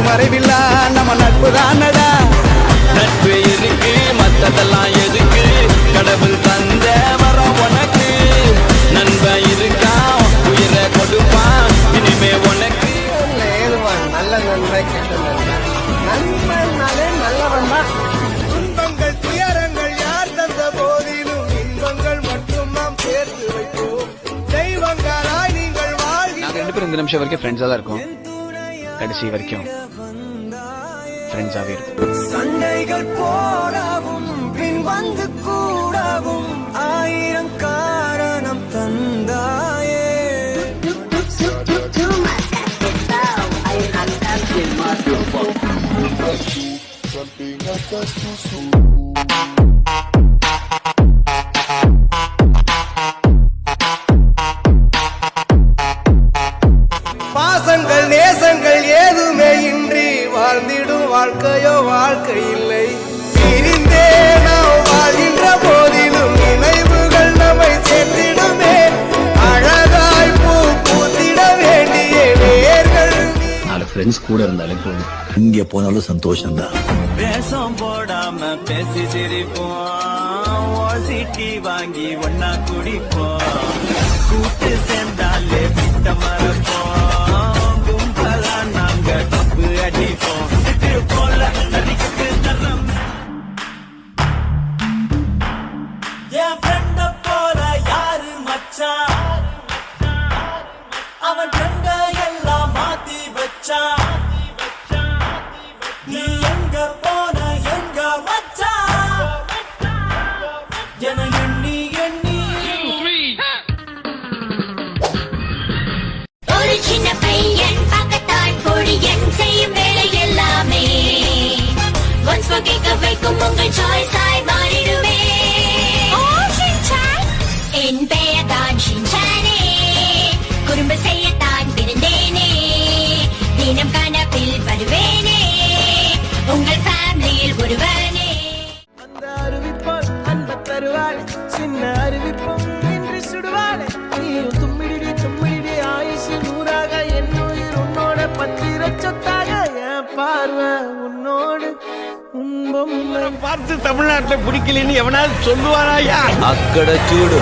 மறைவில்லா நம்ம நட்பு தானடா. நட்பு இருக்கு மத்ததெல்லாம் எதுக்கு, கடவுள் தந்த வரம் உனக்கு. நண்பன் இருக்கான் உயிரை கொடுப்பான் இனிமே உனக்கு. நல்ல நண்பன் கெட்ட நண்பன், நண்பன்னாலே நல்லவன் தான். துன்பங்கள் துயரங்கள் யார் தந்த போதிலும் இன்பங்கள் மட்டும் நாம் சேர்த்து வைப்போம். தெய்வங்களாய் நீங்கள் வாழ்க்கை. நாங்கள் 2 பேரும் இந்த நிமிஷம் வரைக்கும் ஃப்ரெண்ட்ஸாக தான் இருக்கோம். கடைசி வரைக்கும் ஃப்ரெண்ட்ஸாகவே இருக்கும். சண்டைகள் போடவும் பின் வந்து கூடவும் 1000 காரணம் தந்தாயே. பாசங்கள் நேசங்கள் ஏதுமே இன்றி வாழ்ந்திடும் வாழ்க்கையோ வாழ்க்கை இல்லை. பிரிந்தே நாம் வாழ்கின்ற போதிலும் நினைவுகள் நம்மை சேர்த்திடுமே. அழகாய் பூ பூத்திட வேண்டிய வேர்கள். 4 ஃப்ரெண்ட்ஸ் கூட இருந்தாலே போதும், இங்கே போனாலும் சந்தோஷம் தான். வேஷம் போடாம பேசி சிரிப்போம், ஓசிட்டி வாங்கி ஒன்னா குடிப்போம். கூட்டு சேர்ந்தாலே விட்ட மறப்போம், கும்பலா நாங்க தப்பு அடிப்போம். போல நடிக்கு தரம் என் ஃப்ரெண்ட போல யாரு மச்சான், அவன் ஃப்ரெண்ட எல்லாம் மாத்தி வச்சான். நீ எங்க போன எங்க மச்சான் என எண்ணி எண்ணி. ஒரு சின்ன பையன் பக்கத்தான் பொடியன் செய்யும் வேலை எல்லாமே ஒன்ஸ் கேட்க வைக்கும் உங்கள் சாய்ஸ் ஆய் மாறிடுமே. என் பெயர் தான் ஷின்சானே, குறும்பு செய்யத்தான் பிறந்தேனே, தினம் கனவில் வருவேனே, உங்கள் ஃபேமிலியில் ஒருவனே. அந்த அறிவிப்பால் அன்ப தருவாள், சின்ன அறிவிப்பும் இன்று சுடுவாள். நீயும் தும்மிடி தும்மிடி ஆயுசு 100ஆக, என் உயிர் உன்னோட 10 லட்சத்தாக. என் பார்வை உன்னோடு உன்பம் பார்த்து தமிழ்நாட்டில் பிடிக்கலன்னு எவனாவது சொல்லுவாராயா? அக்கட சூடு